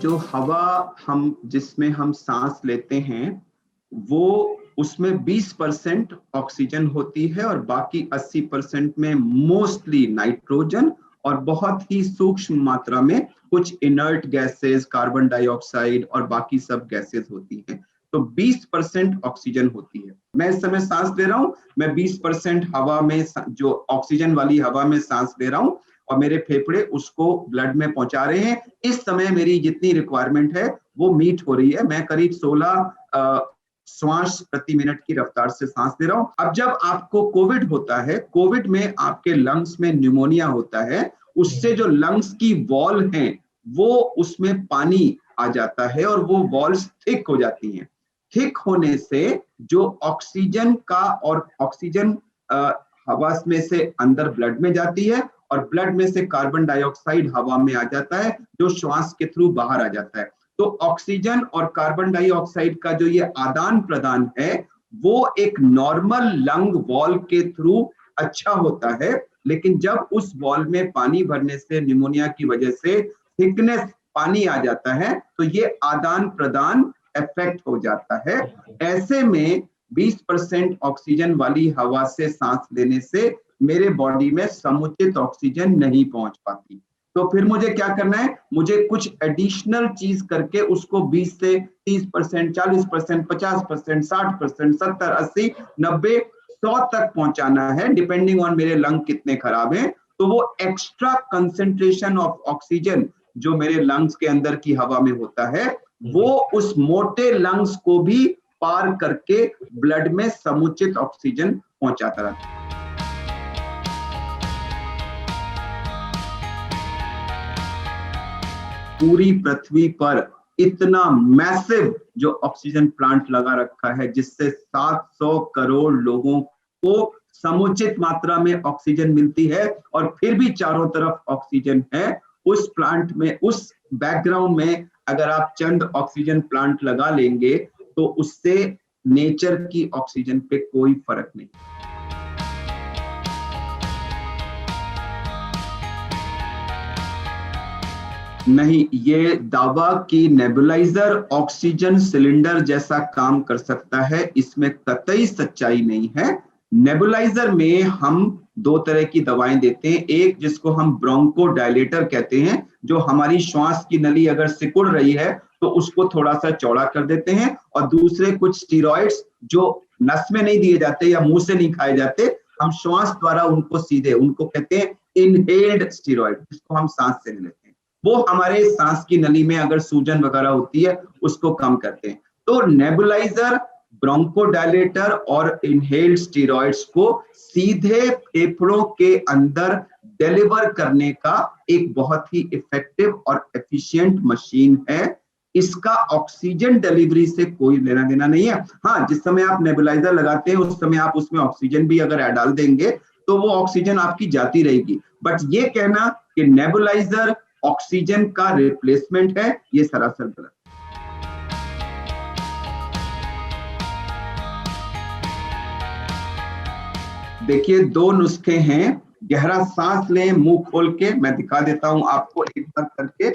जो हवा हम जिसमें हम सांस लेते हैं वो उसमें 20% ऑक्सीजन होती है और बाकी 80% में मोस्टली नाइट्रोजन और बहुत ही सूक्ष्म मात्रा में कुछ इनर्ट गैसेस, कार्बन डाइऑक्साइड और बाकी सब गैसेस होती हैं। तो 20% ऑक्सीजन होती है। मैं इस समय सांस ले रहा हूं, मैं 20% हवा में जो ऑक्सीजन वाली हवा में सांस ले रहा हूं और मेरे फेफड़े उसको ब्लड में पहुंचा रहे हैं। इस समय मेरी जितनी रिक्वायरमेंट है वो मीट हो रही है। मैं करीब 16 श्वास प्रति मिनट की रफ्तार से सांस ले रहा हूं। अब जब आपको कोविड होता है, कोविड में आपके लंग्स में न्यूमोनिया होता है, उससे जो लंग्स की वॉल है वो उसमें पानी आ जाता है और वो वॉल्स थिक हो जाती हैं। थिक होने से जो ऑक्सीजन का और ऑक्सीजन हवा में से अंदर ब्लड में जाती है और ब्लड में से कार्बन डाइऑक्साइड हवा में आ जाता है जो श्वास के थ्रू बाहर आ जाता है। तो ऑक्सीजन और कार्बन डाइऑक्साइड का जो ये आदान प्रदान है वो एक नॉर्मल लंग वॉल के थ्रू अच्छा होता है, लेकिन जब उस वॉल में पानी भरने से न्यूमोनिया की वजह से थिकनेस पानी आ जाता है तो ये आदान प्रदान इफेक्ट हो जाता है। ऐसे में 20% ऑक्सीजन वाली हवा से सांस लेने से मेरे बॉडी में समुचित ऑक्सीजन नहीं पहुंच पाती। तो फिर मुझे क्या करना है? मुझे कुछ एडिशनल चीज करके उसको 20 से 30%, 40%, 50%, 60%, 70, 80, 90, 100 तक पहुंचाना है, डिपेंडिंग ऑन मेरे लंग कितने खराब हैं। तो वो एक्स्ट्रा कंसेंट्रेशन ऑफ ऑक्सीजन जो मेरे लंग्स के अंदर की हवा में होता है वो उस मोटे लंग्स को भी पार करके ब्लड में समुचित ऑक्सीजन पहुंचाता रहता है। पूरी पृथ्वी पर इतना मैसिव जो ऑक्सीजन प्लांट लगा रखा है जिससे 700 करोड़ लोगों को समुचित मात्रा में ऑक्सीजन मिलती है और फिर भी चारों तरफ ऑक्सीजन है। उस प्लांट में, उस बैकग्राउंड में अगर आप चंद ऑक्सीजन प्लांट लगा लेंगे तो उससे नेचर की ऑक्सीजन पे कोई फर्क नहीं। नहीं, ये दावा कि नेबुलाइजर ऑक्सीजन सिलेंडर जैसा काम कर सकता है, इसमें कतई सच्चाई नहीं है। नेबुलाइजर में हम दो तरह की दवाएं देते हैं, एक जिसको हम ब्रोंको डायलेटर कहते हैं, जो हमारी श्वास की नली अगर सिकुड़ रही है तो उसको थोड़ा सा चौड़ा कर देते हैं, और दूसरे कुछ स्टीरॉइड्स जो नस में नहीं दिए जाते या मुंह से नहीं खाए जाते, हम श्वास द्वारा उनको सीधे, उनको कहते हैं इनहेल्ड स्टीरॉइड, जिसको हम सांस से लेते हैं। वो हमारे सांस की नली में अगर सूजन वगैरह होती है उसको कम करते हैं। तो नेबुलाइजर, ब्रोंकोडायलेटर और इनहेल्ड स्टेरॉइड्स को सीधे फेफड़ों के अंदर डिलीवर करने का एक बहुत ही इफेक्टिव और एफिशिएंट मशीन है। इसका ऑक्सीजन डिलीवरी से कोई लेना देना नहीं है। हाँ, जिस समय आप नेबुलाइजर लगाते हैं उस समय आप उसमें ऑक्सीजन भी अगर डाल देंगे तो वो ऑक्सीजन आपकी जाती रहेगी। बट ये कहना कि नेबुलाइजर ऑक्सीजन का रिप्लेसमेंट है, ये सरासर गलत। देखिए, दो नुस्खे हैं। गहरा सांस लें मुंह खोल के, मैं दिखा देता हूं आपको एक बार करके।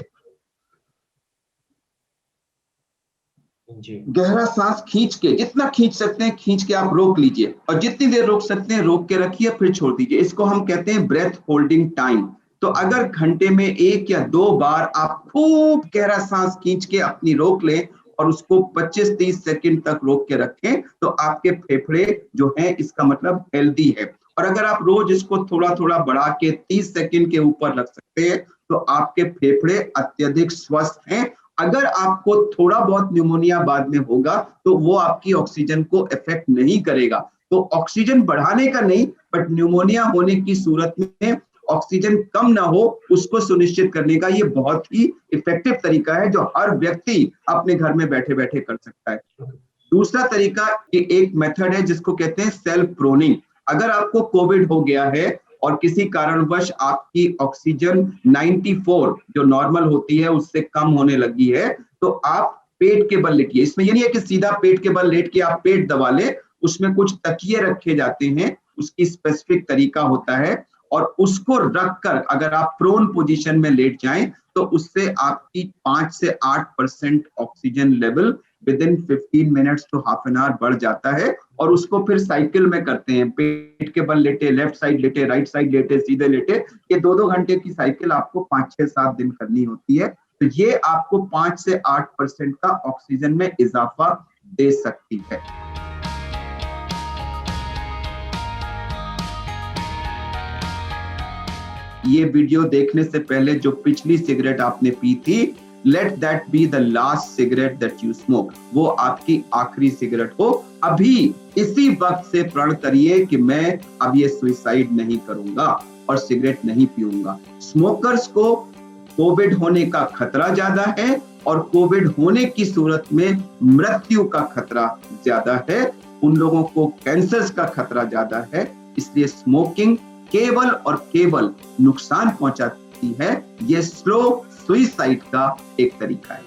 गहरा सांस खींच के, जितना खींच सकते हैं खींच के आप रोक लीजिए, और जितनी देर रोक सकते हैं रोक के रखिए, फिर छोड़ दीजिए। इसको हम कहते हैं ब्रेथ होल्डिंग टाइम। तो अगर घंटे में 1 या 2 बार आप खूब गहरा सांस खींच के अपनी रोक लें और उसको 25-30 सेकंड तक रोक के रखें तो आपके फेफड़े जो हैं, इसका मतलब हेल्दी है। और अगर आप रोज इसको थोड़ा थोड़ा बढ़ा के 30 सेकंड के ऊपर रख सकते हैं तो आपके फेफड़े अत्यधिक स्वस्थ हैं। अगर आपको थोड़ा बहुत न्यूमोनिया बाद में होगा तो वो आपकी ऑक्सीजन को इफेक्ट नहीं करेगा। तो ऑक्सीजन बढ़ाने का नहीं, बट न्यूमोनिया होने की सूरत में ऑक्सीजन कम ना हो उसको सुनिश्चित करने का ये बहुत ही इफेक्टिव तरीका है जो हर व्यक्ति अपने घर में बैठे बैठे कर सकता है। दूसरा तरीका, ये एक मेथड है जिसको कहते हैं सेल्फ प्रोनिंग। अगर आपको कोविड हो गया है और किसी कारणवश आपकी ऑक्सीजन 94 जो नॉर्मल होती है उससे कम होने लगी है, तो आप पेट के बल लेटिए। इसमें ये नहीं है कि सीधा पेट के बल लेट के आप पेट दबा ले, उसमें कुछ तकिए रखे जाते हैं, उसकी स्पेसिफिक तरीका होता है, और उसको रखकर अगर आप प्रोन पोजीशन में लेट जाएं तो उससे आपकी 5 से 8% oxygen level within 15 minutes to half an hour बढ़ जाता है। और उसको फिर साइकिल में करते हैं, पेट के बल लेटे, लेफ्ट साइड लेटे, राइट साइड लेटे, सीधे लेटे, ये 2-2 घंटे की साइकिल आपको 5-6-7 दिन करनी होती है। तो ये आपको 5 से 8% का ऑक्सीजन में इजाफा दे सकती है। ये वीडियो देखने से पहले जो पिछली सिगरेट आपने पी थी, let that be the last cigarette that you smoke, वो आपकी आखिरी सिगरेट हो। अभी इसी वक्त से प्रण करिए कि मैं अब ये सुसाइड नहीं करूंगा और सिगरेट नहीं पीऊंगा। स्मोकर्स को कोविड होने का खतरा ज्यादा है और कोविड होने की सूरत में मृत्यु का खतरा ज्यादा है, उन लोगों को कैंसर का खतरा ज्यादा है। इसलिए स्मोकिंग केवल और केवल नुकसान पहुंचाती है, ये स्लो सुसाइड का एक तरीका है।